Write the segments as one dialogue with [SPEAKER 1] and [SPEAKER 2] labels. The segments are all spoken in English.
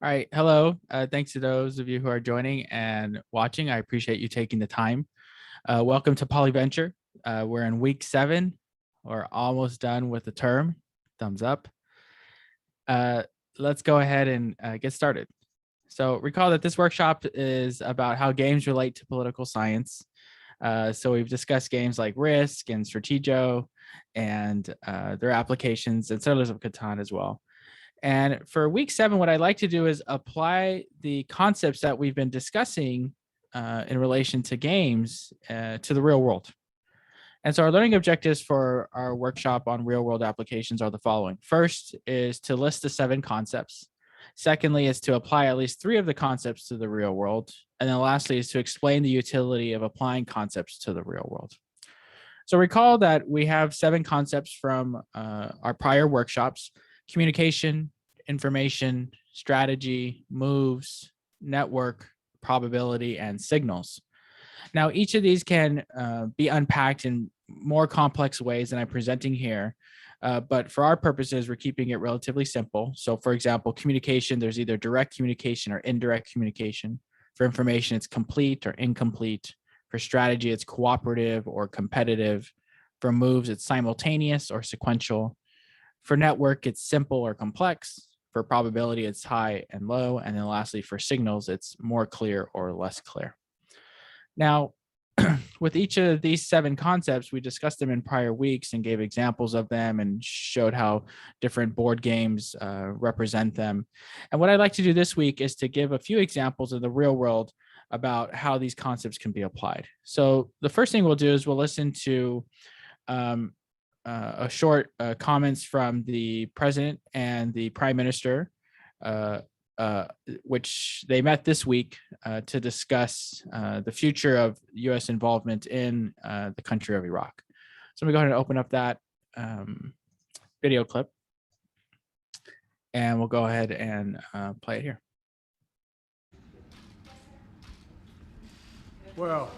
[SPEAKER 1] All right. Hello. Thanks to those of you who are joining and watching. I appreciate you taking the time. Welcome to Poliventure. We're in week 7. We're almost done with the term. Thumbs up. Let's go ahead and get started. So recall that this workshop is about how games relate to political science. So we've discussed games like Risk and Strategio and their applications and Settlers of Catan as well. And for week 7, what I'd like to do is apply the concepts that we've been discussing in relation to games to the real world. And so our learning objectives for our workshop on real world applications are the following. First is to list the 7 concepts. Secondly is to apply at least 3 of the concepts to the real world. And then lastly is to explain the utility of applying concepts to the real world. So recall that we have 7 concepts from our prior workshops: communication, information, strategy, moves, network, probability, and signals. Now, each of these can be unpacked in more complex ways than I'm presenting here. But for our purposes, we're keeping it relatively simple. So for example, communication, there's either direct communication or indirect communication. For information, it's complete or incomplete. For strategy, it's cooperative or competitive. For moves, it's simultaneous or sequential. For network, it's simple or complex. For probability, it's high and low. And then lastly, for signals, it's more clear or less clear. Now, with each of these 7 concepts, we discussed them in prior weeks and gave examples of them and showed how different board games represent them. And what I'd like to do this week is to give a few examples of the real world about how these concepts can be applied. So the first thing we'll do is we'll listen to a short comments from the president and the prime minister, which they met this week to discuss the future of U.S. involvement in the country of Iraq. So I'm gonna go ahead and open up that video clip, and we'll go ahead and play it here.
[SPEAKER 2] Well,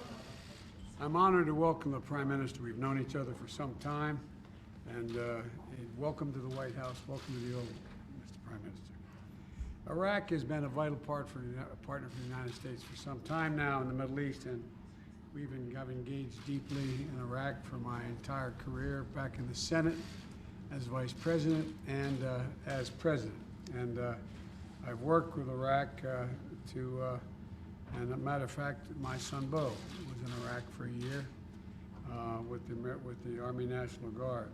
[SPEAKER 2] I'm honored to welcome the Prime Minister. We've known each other for some time, and welcome to the White House. Welcome to the Oval, Mr. Prime Minister. Iraq has been a vital partner for the United States for some time now in the Middle East, and I've engaged deeply in Iraq for my entire career, back in the Senate as Vice President and as President. And I've worked with Iraq and as a matter of fact, my son Bo was in Iraq for a year with the Army National Guard.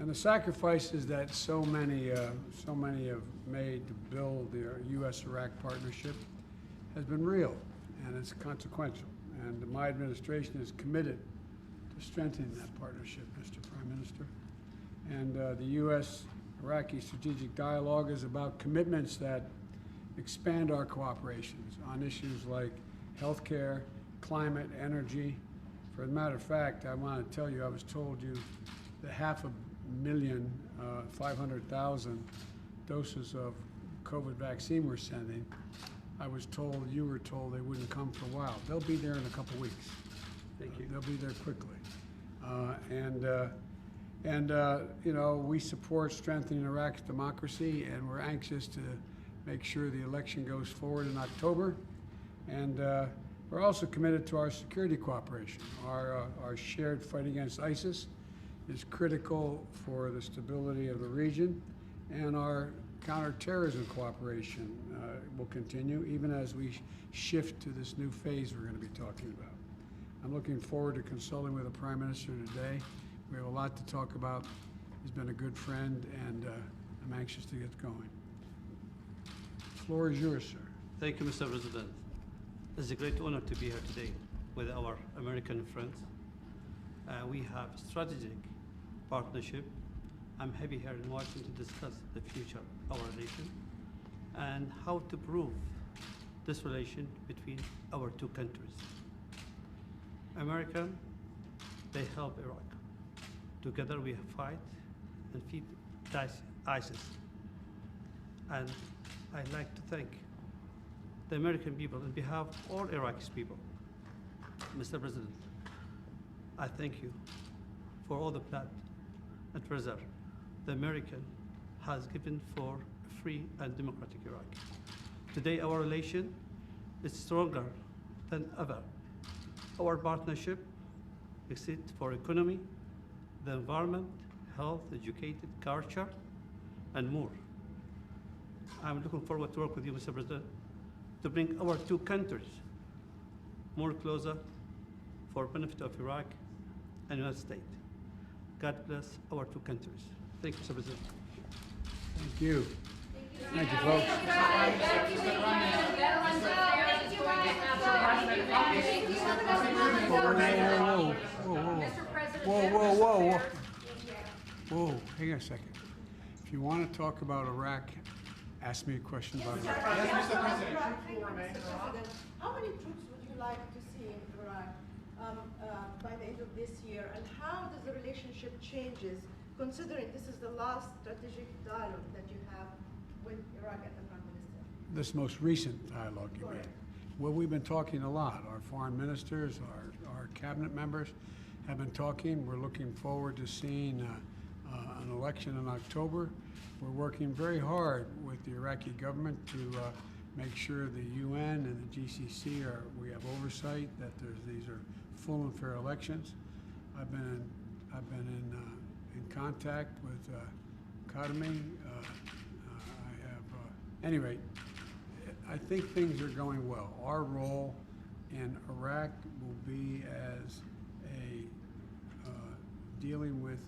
[SPEAKER 2] And the sacrifices that so many have made to build the U.S.-Iraq partnership has been real, and it's consequential. And my administration is committed to strengthening that partnership, Mr. Prime Minister. And the U.S.-Iraqi strategic dialogue is about commitments that expand our cooperations on issues like healthcare, climate, energy. For a matter of fact, I want to tell you, I was told you that 500,000 doses of COVID vaccine we're sending. You were told they wouldn't come for a while. They'll be there in a couple weeks. Thank you. They'll be there quickly. You know, we support strengthening Iraq's democracy, and we're anxious to make sure the election goes forward in October. And we're also committed to our security cooperation. Our shared fight against ISIS is critical for the stability of the region, and our counterterrorism cooperation will continue even as we shift to this new phase we're going to be talking about. I'm looking forward to consulting with the Prime Minister today. We have a lot to talk about. He's been a good friend, and I'm anxious to get going. The floor is yours, sir.
[SPEAKER 3] Thank you, Mr. President. It's a great honor to be here today with our American friends. We have strategic partnership. I'm happy here in Washington to discuss the future of our nation and how to prove this relation between our two countries. America, they help Iraq. Together we fight and defeat ISIS. And I'd like to thank the American people on behalf of all Iraqi people. Mr. President, I thank you for all the blood and treasure the American has given for a free and democratic Iraq. Today, our relation is stronger than ever. Our partnership exists for economy, the environment, health, educated, culture, and more. I'm looking forward to work with you, Mr. President, to bring our two countries more closer for benefit of Iraq and United States. God bless our two countries. Thank you, Mr. President.
[SPEAKER 2] Thank you. Thank you, folks. Whoa. Whoa, hang on a second. If you want to talk about Iraq, ask me a question about Iraq.
[SPEAKER 4] Yes, Mr. President. How many troops would you like to see in Iraq by the end of this year, and how does the relationship changes, considering this is the last strategic dialogue that you have with Iraq and the Prime Minister?
[SPEAKER 2] This most recent dialogue you mean? Well, we've been talking a lot. Our foreign ministers, our cabinet members have been talking. We're looking forward to seeing an election in October. We're working very hard with the Iraqi government to make sure the UN and the GCC we have oversight that these are full and fair elections. I've been in contact with Khatami. Anyway, I think things are going well. Our role in Iraq will be as a dealing with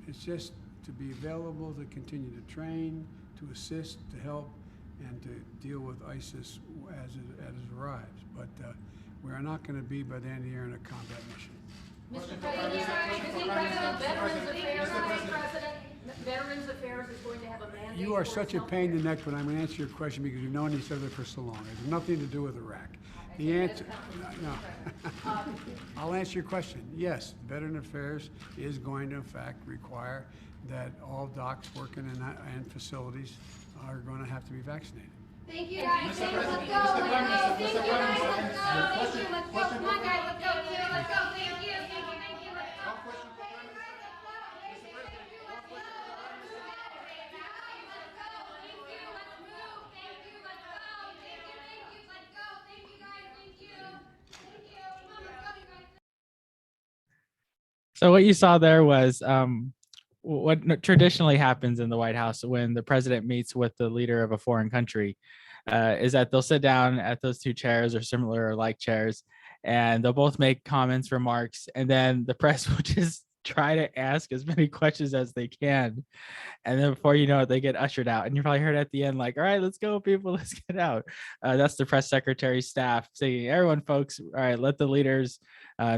[SPEAKER 2] it's just to be available to continue to train, to assist, to help, and to deal with ISIS as it arrives. But we are not going to be by the end of the year in a combat mission.
[SPEAKER 5] Mr. President, Veterans Affairs is going to have a mandate.
[SPEAKER 2] You are such a pain in the neck, but I'm going to answer your question because we've known each other for so long. It has nothing to do with Iraq. The answer, no. I'll answer your question. Yes, Veteran Affairs is going to, in fact, require that all docs working in facilities are going to have to be vaccinated.
[SPEAKER 5] Thank you, guys. Let's go. Let's go. Thank you, guys. Let's go. Thank you. Let's go. Come on, guys. Let's go. Let's go. Thank you. Thank you. Thank you. Let's go.
[SPEAKER 1] So what you saw there was what traditionally happens in the White House when the president meets with the leader of a foreign country is that they'll sit down at those two chairs or similar or like chairs, and they'll both make comments, remarks, and then the press will just try to ask as many questions as they can. And then before you know it, they get ushered out. And you probably heard at the end, like, all right, let's go, people, let's get out. That's the press secretary's staff saying, everyone, folks, all right, let the leaders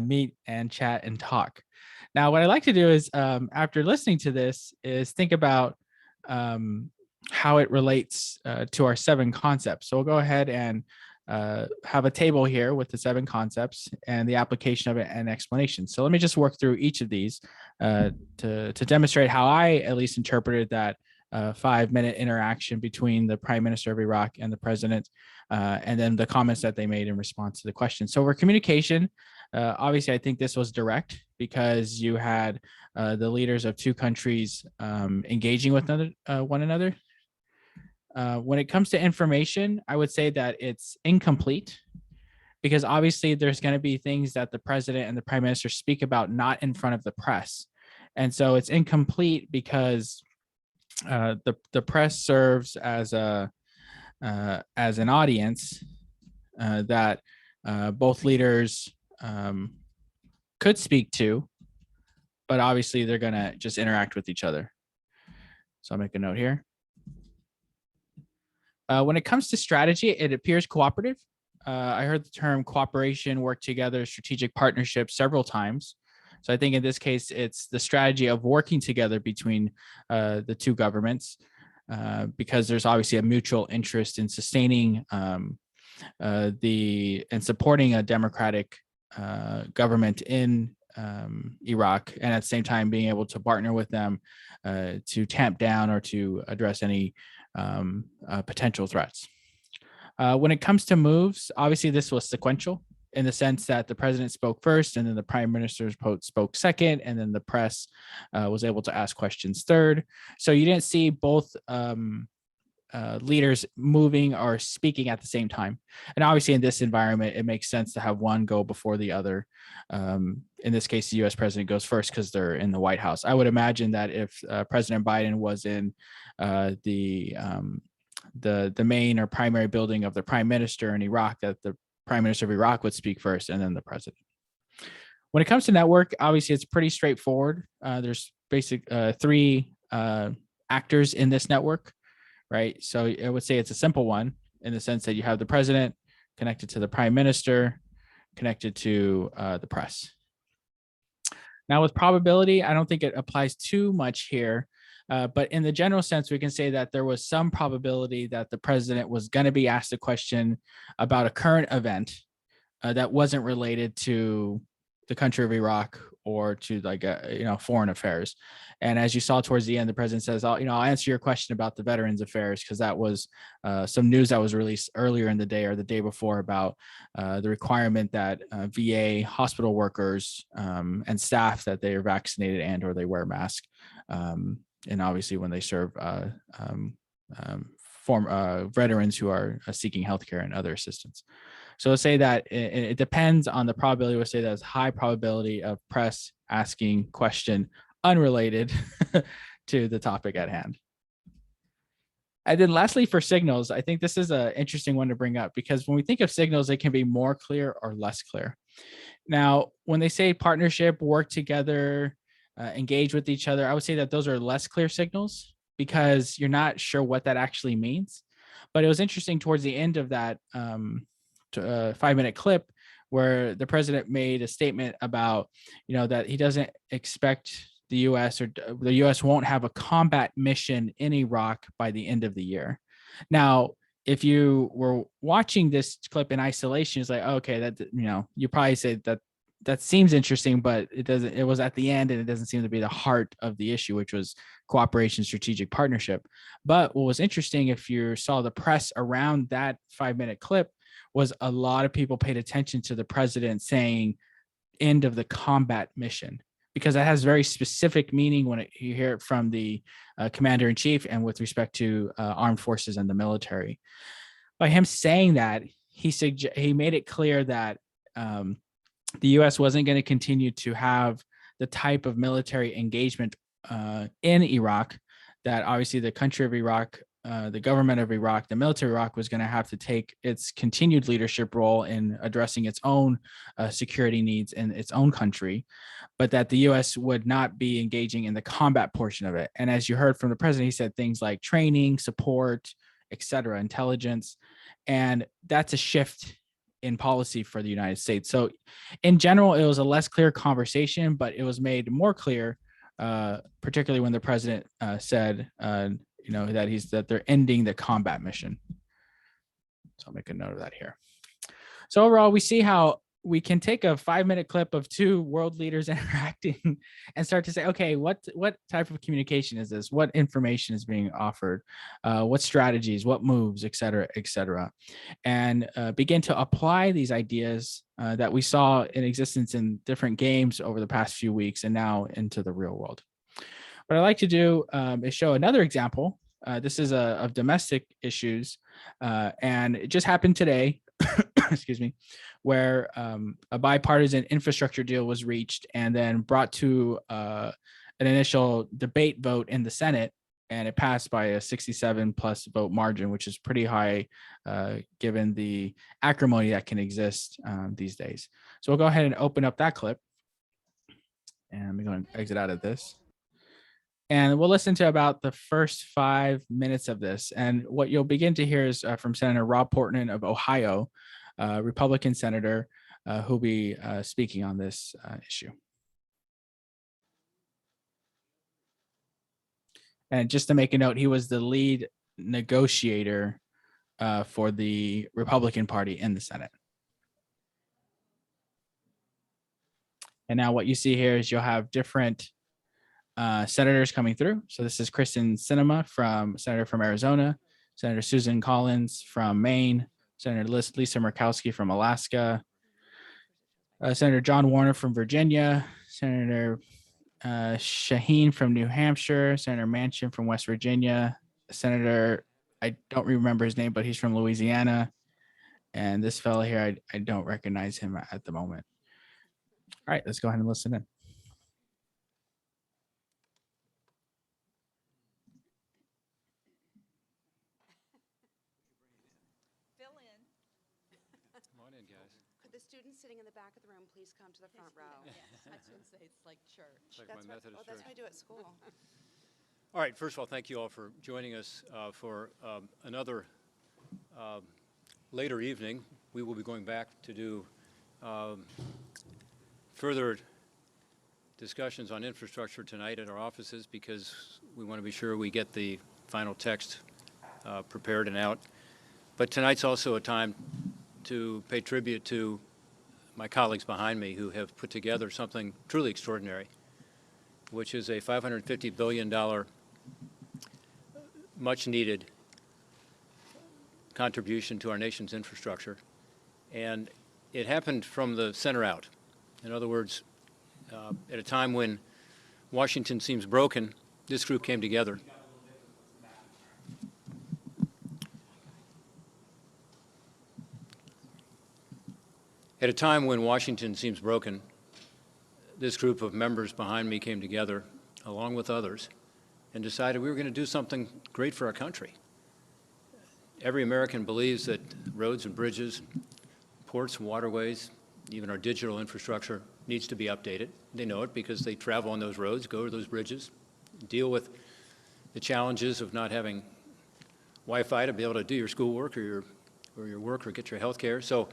[SPEAKER 1] meet and chat and talk. Now, what I like to do is, after listening to this, is think about how it relates to our 7 concepts. So we'll go ahead and have a table here with the 7 concepts and the application of it and explanation. So let me just work through each of these to demonstrate how I at least interpreted that 5-minute interaction between the Prime Minister of Iraq and the President, and then the comments that they made in response to the question. So for communication, obviously, I think this was direct because you had the leaders of 2 countries engaging with one another. When it comes to information, I would say that it's incomplete because obviously there's going to be things that the president and the prime minister speak about not in front of the press. And so it's incomplete because the press serves as an audience that both leaders could speak to, but obviously they're going to just interact with each other. So I'll make a note here. When it comes to strategy, it appears cooperative. I heard the term cooperation, work together, strategic partnership several times. So I think in this case, it's the strategy of working together between the 2 governments because there's obviously a mutual interest in sustaining and supporting a democratic government in Iraq, and at the same time being able to partner with them to tamp down or to address any potential threats. When it comes to moves, obviously this was sequential. in the sense that the president spoke first, and then the prime minister spoke second, and then the press was able to ask questions third. So you didn't see both leaders moving or speaking at the same time. And obviously in this environment, it makes sense to have one go before the other. In this case, the US president goes first because they're in the White House. I would imagine that if President Biden was in the main or primary building of the prime minister in Iraq, that the prime minister of Iraq would speak first and then the president. When it comes to network, obviously it's pretty straightforward. There's three actors in this network, right? So I would say it's a simple one in the sense that you have the president connected to the prime minister, connected to the press. Now with probability, I don't think it applies too much here, but in the general sense, we can say that there was some probability that the president was going to be asked a question about a current event that wasn't related to the country of Iraq or to like foreign affairs. And as you saw towards the end, the president says, I'll answer your question about the Veterans Affairs, because that was some news that was released earlier in the day or the day before about the requirement that VA hospital workers and staff that they are vaccinated and or they wear masks. And obviously when they serve veterans who are seeking healthcare and other assistance. So let's say that it depends on the probability. We'll say that it's high probability of press asking question unrelated to the topic at hand. And then lastly, for signals, I think this is an interesting one to bring up, because when we think of signals, it can be more clear or less clear. Now, when they say partnership, work together, engage with each other, I would say that those are less clear signals because you're not sure what that actually means. But it was interesting towards the end of that 5-minute clip where the president made a statement about, that he doesn't expect the U.S. or the U.S. won't have a combat mission in Iraq by the end of the year. Now, if you were watching this clip in isolation, it's like, okay, that, you probably say that seems interesting, but it was at the end and it doesn't seem to be the heart of the issue, which was cooperation, strategic partnership. But what was interesting, if you saw the press around that 5-minute clip, was a lot of people paid attention to the president saying end of the combat mission, because that has very specific meaning when you hear it from the commander in chief and with respect to armed forces and the military. By him saying that, he made it clear that the U.S. wasn't going to continue to have the type of military engagement in Iraq that obviously the country of Iraq, the government of Iraq, the military of Iraq was going to have to take its continued leadership role in addressing its own security needs in its own country, but that the U.S. would not be engaging in the combat portion of it. And as you heard from the president, he said things like training, support, etc., intelligence, and that's a shift in policy for the United States. So in general, it was a less clear conversation, but it was made more clear, particularly when the president said, that they're ending the combat mission. So I'll make a note of that here. So overall, we see how we can take a 5-minute clip of two world leaders interacting and start to say, okay, what type of communication is this? What information is being offered? What strategies, what moves, et cetera, and begin to apply these ideas that we saw in existence in different games over the past few weeks and now into the real world. What I like to do is show another example. This is of domestic issues, and it just happened today, excuse me, where a bipartisan infrastructure deal was reached and then brought to an initial debate vote in the Senate, and it passed by a 67+ vote margin, which is pretty high given the acrimony that can exist these days. So we'll go ahead and open up that clip, and we're going to exit out of this. And we'll listen to about the first 5 minutes of this. And what you'll begin to hear is from Senator Rob Portman of Ohio, Republican senator, who'll be speaking on this issue. And just to make a note, he was the lead negotiator for the Republican Party in the Senate. And now what you see here is you'll have different senators coming through. So this is Kristen Sinema, senator from Arizona, Senator Susan Collins from Maine, Senator Lisa Murkowski from Alaska, Senator John Warner from Virginia, Senator Shaheen from New Hampshire, Senator Manchin from West Virginia, Senator, I don't remember his name, but he's from Louisiana. And this fellow here, I don't recognize him at the moment. All right, let's go ahead and listen in.
[SPEAKER 6] Fill in.
[SPEAKER 7] Come on in, guys.
[SPEAKER 8] Could the students sitting in the back of the room please come to the front row?
[SPEAKER 6] Yes, I was gonna say, it's like church.
[SPEAKER 7] It's like my Methodist
[SPEAKER 8] That's
[SPEAKER 7] church.
[SPEAKER 8] what I do at school.
[SPEAKER 7] All right, first of all, thank you all for joining us for another later evening. We will be going back to do further discussions on infrastructure tonight at our offices because we want to be sure we get the final text prepared and out. But tonight's also a time to pay tribute to my colleagues behind me who have put together something truly extraordinary, which is a $550 billion much-needed contribution to our nation's infrastructure. And it happened from the center out. In other words, at a time when Washington seems broken, this group came together. At a time when Washington seems broken, this group of members behind me came together, along with others, and decided we were going to do something great for our country. Every American believes that roads and bridges, ports and waterways, even our digital infrastructure needs to be updated. They know it because they travel on those roads, go to those bridges, deal with the challenges of not having Wi-Fi to be able to do your schoolwork or your work or get your health care. So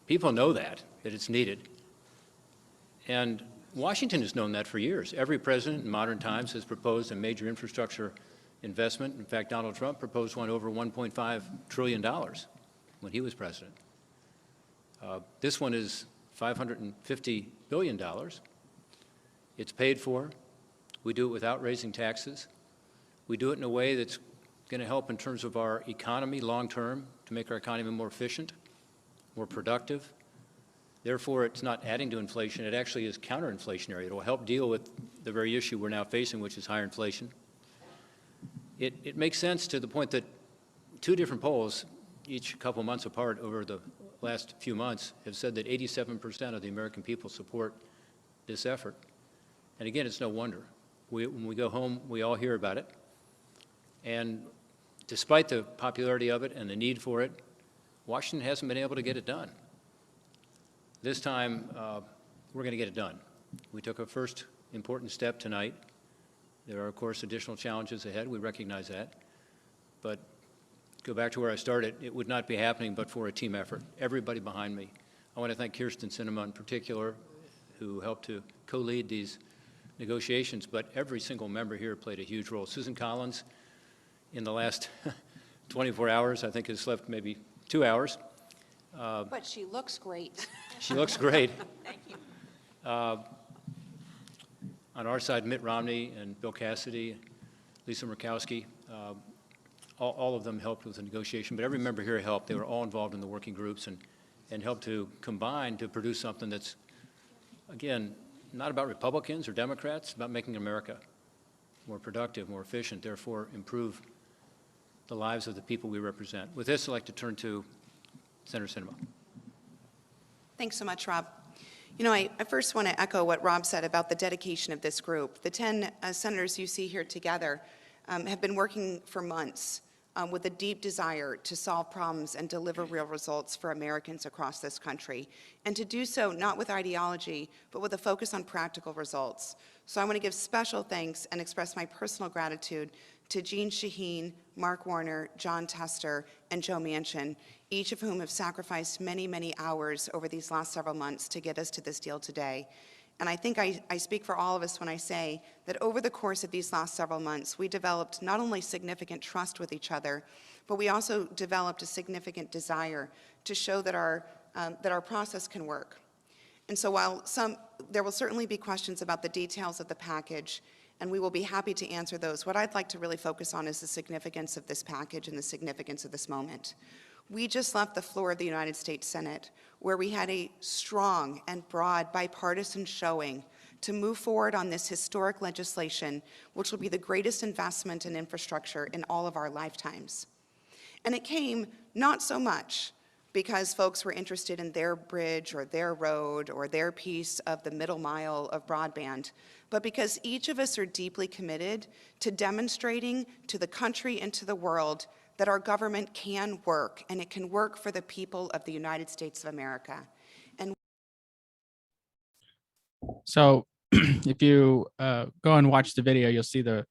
[SPEAKER 7] people know that it's needed. And Washington has known that for years. Every president in modern times has proposed a major infrastructure investment. In fact, Donald Trump proposed one over $1.5 trillion when he was president. This one is $550 billion. It's paid for. We do it without raising taxes. We do it in a way that's going to help in terms of our economy long term, to make our economy more efficient, more productive. Therefore, it's not adding to inflation. It actually is counter-inflationary. It will help deal with the very issue we're now facing, which is higher inflation. It makes sense to the point that two different polls, each a couple months apart over the last few months, have said that 87% of the American people support this effort. And again, it's no wonder. When we go home, we all hear about it. And despite the popularity of it and the need for it, Washington hasn't been able to get it done. This time, we're going to get it done. We took a first important step tonight. There are, of course, additional challenges ahead. We recognize that. But go back to where I started. It would not be happening but for a team effort. Everybody behind me. I want to thank Kirsten Sinema in particular, who helped to co-lead these negotiations, but every single member here played a huge role. Susan Collins, in the last 24 hours, I think has slept maybe 2 hours.
[SPEAKER 8] But she looks great.
[SPEAKER 7] She looks great.
[SPEAKER 8] Thank you.
[SPEAKER 7] On our side, Mitt Romney and Bill Cassidy, Lisa Murkowski, all of them helped with the negotiation, but every member here helped. They were all involved in the working groups and helped to combine to produce something that's, again, not about Republicans or Democrats, about making America more productive, more efficient, therefore improve the lives of the people we represent. With this, I'd like to turn to Senator Sinema.
[SPEAKER 8] Thanks so much, Rob. You know, I first want to echo what Rob said about the dedication of this group. The 10 senators you see here together have been working for months with a deep desire to solve problems and deliver real results for Americans across this country, and to do so not with ideology, but with a focus on practical results. So I want to give special thanks and express my personal gratitude to Jean Shaheen, Mark Warner, John Tester, and Joe Manchin, each of whom have sacrificed many, many hours over these last several months to get us to this deal today. And I think I speak for all of us when I say that over the course of these last several months, we developed not only significant trust with each other, but we also developed a significant desire to show that our process can work. And so while there will certainly be questions about the details of the package, and we will be happy to answer those, what I'd like to really focus on is the significance of this package and the significance of this moment. We just left the floor of the United States Senate, where we had a strong and broad bipartisan showing to move forward on this historic legislation, which will be the greatest investment in infrastructure in all of our lifetimes. And it came not so much because folks were interested in their bridge or their road or their piece of the middle mile of broadband, but because each of us are deeply committed to demonstrating to the country and to the world that our government can work, and it can work for the people of the United States of America. And
[SPEAKER 1] So if you go and watch the video, you'll see the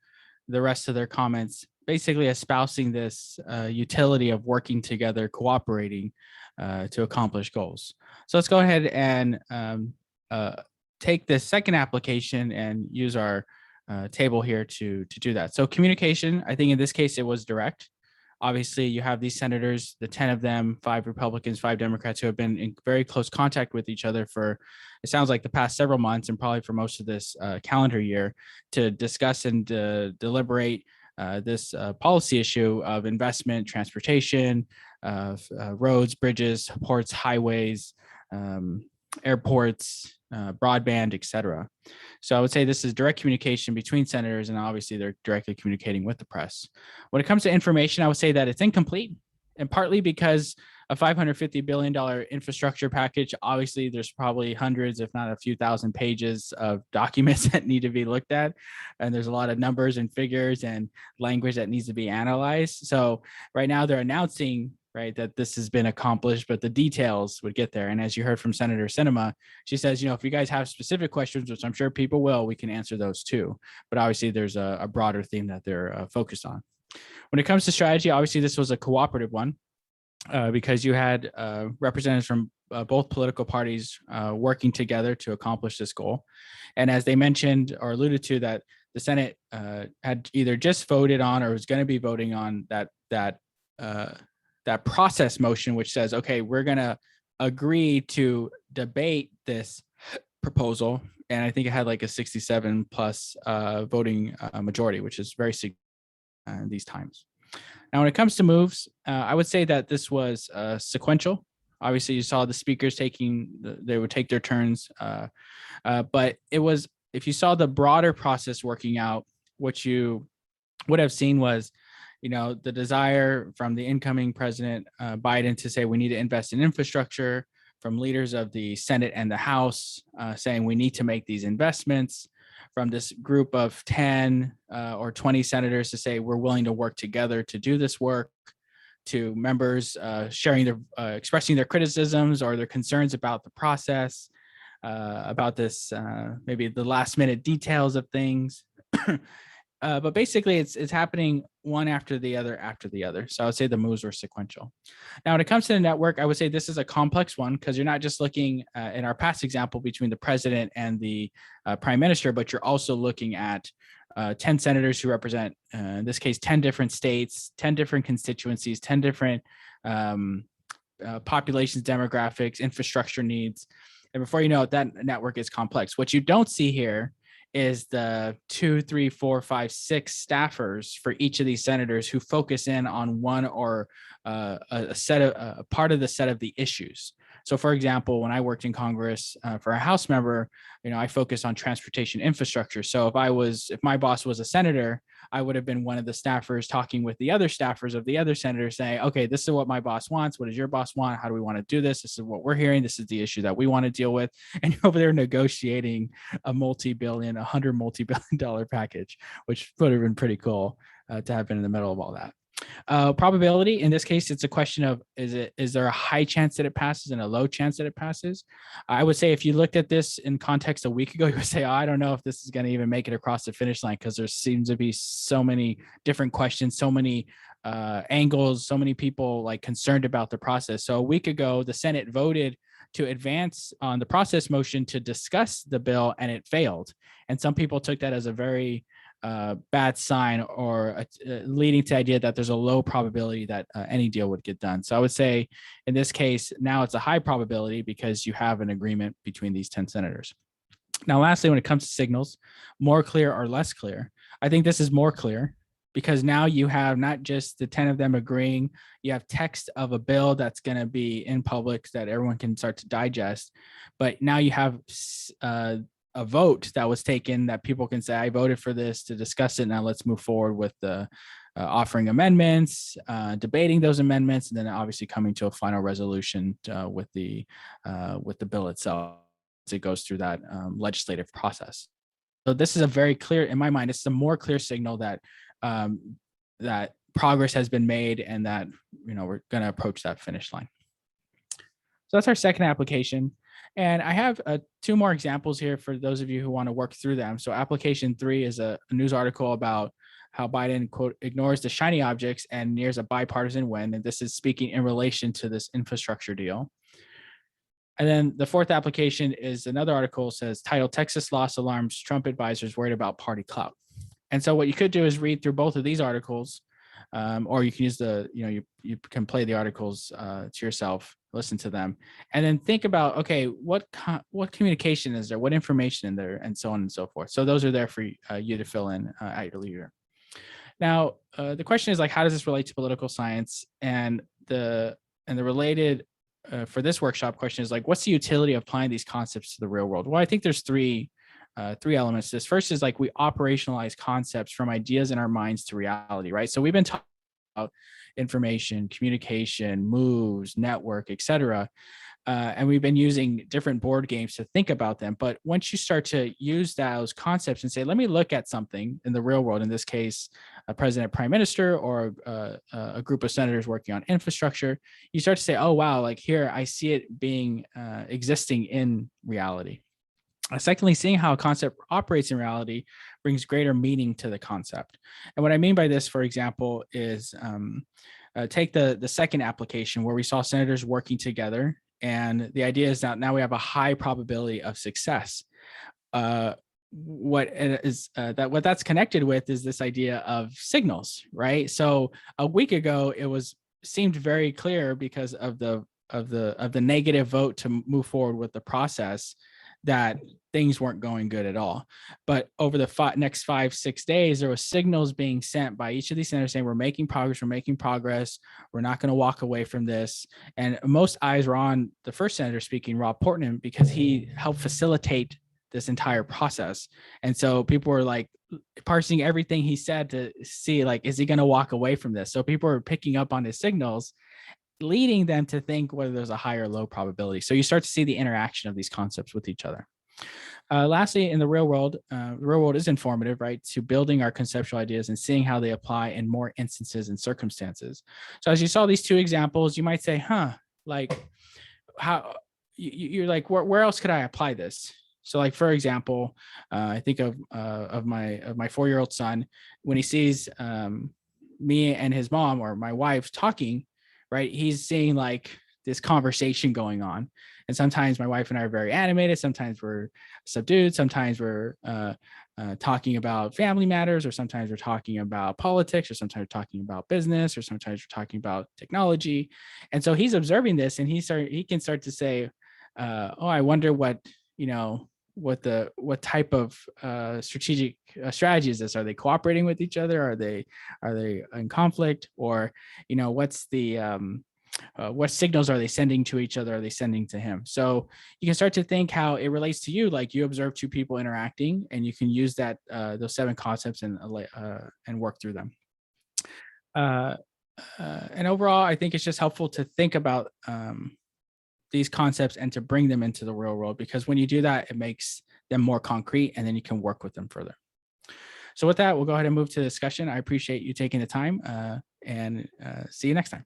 [SPEAKER 1] rest of their comments, basically espousing this utility of working together, cooperating to accomplish goals. So let's go ahead and take this second application and use our table here to do that. So communication, I think in this case, it was direct. Obviously, you have these senators, the 10 of them, 5 Republicans, 5 Democrats, who have been in very close contact with each other for, it sounds like, the past several months and probably for most of this calendar year, to discuss and deliberate this policy issue of investment, transportation, roads, bridges, ports, highways, airports, broadband, et cetera. So I would say this is direct communication between senators, and obviously they're directly communicating with the press. When it comes to information, I would say that it's incomplete, and partly because a $550 billion infrastructure package, obviously there's probably hundreds, if not a few thousand pages of documents that need to be looked at. And there's a lot of numbers and figures and language that needs to be analyzed. So right now they're announcing, right, that this has been accomplished, but the details would get there. And as you heard from Senator Sinema, she says, if you guys have specific questions, which I'm sure people will, we can answer those too. But obviously there's a broader theme that they're focused on. When it comes to strategy, obviously this was a cooperative one because you had representatives from both political parties working together to accomplish this goal. And as they mentioned or alluded to, that the Senate had either just voted on or was going to be voting on that process motion, which says, okay, we're going to agree to debate this proposal. And I think it had like a 67 plus voting majority, which is very significant in these times. Now, when it comes to moves, I would say that this was sequential. Obviously, you saw the speakers they would take their turns. But it was, if you saw the broader process working out, what you would have seen was, the desire from the incoming President Biden to say we need to invest in infrastructure, from leaders of the Senate and the House saying we need to make these investments, from this group of 10 or 20 senators to say we're willing to work together to do this work, to members expressing their criticisms or their concerns about the process, about this, maybe the last minute details of things. But basically, it's happening one after the other. So I would say the moves were sequential. Now, when it comes to the network, I would say this is a complex one because you're not just looking in our past example between the president and the prime minister, but you're also looking at 10 senators who represent, in this case, 10 different states, 10 different constituencies, 10 different populations, demographics, infrastructure needs. And before you know it, that network is complex. What you don't see here is the 2, 3, 4, 5, 6 staffers for each of these senators who focus in on one or a part of the set of the issues. So, for example, when I worked in Congress for a House member, I focused on transportation infrastructure. So if my boss was a senator, I would have been one of the staffers talking with the other staffers of the other senators saying, okay, this is what my boss wants. What does your boss want? How do we want to do this? This is what we're hearing. This is the issue that we want to deal with. And you're over there negotiating a $100 multi-billion package, which would have been pretty cool to have been in the middle of all that. Probability, in this case, it's a question of, is there a high chance that it passes and a low chance that it passes? I would say if you looked at this in context a week ago, you would say, I don't know if this is going to even make it across the finish line because there seems to be so many different questions, so many angles, so many people concerned about the process. So a week ago, the Senate voted to advance on the process motion to discuss the bill, and it failed. And some people took that as a very bad sign or leading to the idea that there's a low probability that any deal would get done. So I would say in this case, now it's a high probability because you have an agreement between these 10 senators. Now, lastly, when it comes to signals, more clear or less clear, I think this is more clear because now you have not just the 10 of them agreeing, you have text of a bill that's going to be in public that everyone can start to digest. But now you have a vote that was taken that people can say, I voted for this to discuss it. Now let's move forward with the offering amendments, debating those amendments, and then obviously coming to a final resolution with the bill itself as it goes through that legislative process. So this is a very clear, in my mind, it's a more clear signal that that progress has been made and that we're going to approach that finish line. So that's our second application. And I have 2 more examples here for those of you who want to work through them. So application 3 is a news article about how Biden, quote, ignores the shiny objects and nears a bipartisan win. And this is speaking in relation to this infrastructure deal. And then the 4th application is another article, says titled Texas Loss Alarms Trump Advisors Worried About Party Clout. And so what you could do is read through both of these articles, or you can use you can play the articles to yourself, listen to them, and then think about, okay, what communication is there, what information in there, and so on and so forth. So those are there for you to fill in at your leisure. Now, the question is, like, how does this relate to political science? And the related for this workshop question is, like, what's the utility of applying these concepts to the real world? Well, I think there's three elements to this. First is, like, we operationalize concepts from ideas in our minds to reality, right? So we've been talking about information, communication, moves, network, etc. And we've been using different board games to think about them. But once you start to use those concepts and say, let me look at something in the real world, in this case, a president, prime minister, or a group of senators working on infrastructure, you start to say, oh, wow, like here, I see it being existing in reality. Secondly, seeing how a concept operates in reality brings greater meaning to the concept. And what I mean by this, for example, is take the second application where we saw senators working together. And the idea is that now we have a high probability of success. What that's connected with is this idea of signals, right? So a week ago, seemed very clear because of the negative vote to move forward with the process that things weren't going good at all. But over the next 5-6 days, there were signals being sent by each of these senators saying, we're making progress, we're not going to walk away from this. And most eyes were on the first senator speaking, Rob Portman, because he helped facilitate this entire process. And so people were like parsing everything he said to see, like, is he going to walk away from this? So people were picking up on his signals, leading them to think whether there's a high or low probability. So you start to see the interaction of these concepts with each other. Lastly, in the real world is informative, right, to building our conceptual ideas and seeing how they apply in more instances and circumstances. So as you saw these 2 examples, you might say, like, how you're like, where else could I apply this? So, like, for example, I think of my 4-year-old son, when he sees me and his mom or my wife talking, right, he's seeing like this conversation going on. And sometimes my wife and I are very animated. Sometimes we're subdued. Sometimes we're talking about family matters, or sometimes we're talking about politics, or sometimes we're talking about business, or sometimes we're talking about technology. And so he's observing this, and he can start to say, oh, I wonder what type of strategic strategy is this? Are they cooperating with each other? Are they in conflict? Or, what's the what signals are they sending to each other? Are they sending to him? So you can start to think how it relates to you. Like, you observe 2 people interacting, and you can use that those 7 concepts and work through them. And overall, I think it's just helpful to think about these concepts and to bring them into the real world, because when you do that, it makes them more concrete, and then you can work with them further. So with that, we'll go ahead and move to the discussion. I appreciate you taking the time, and see you next time.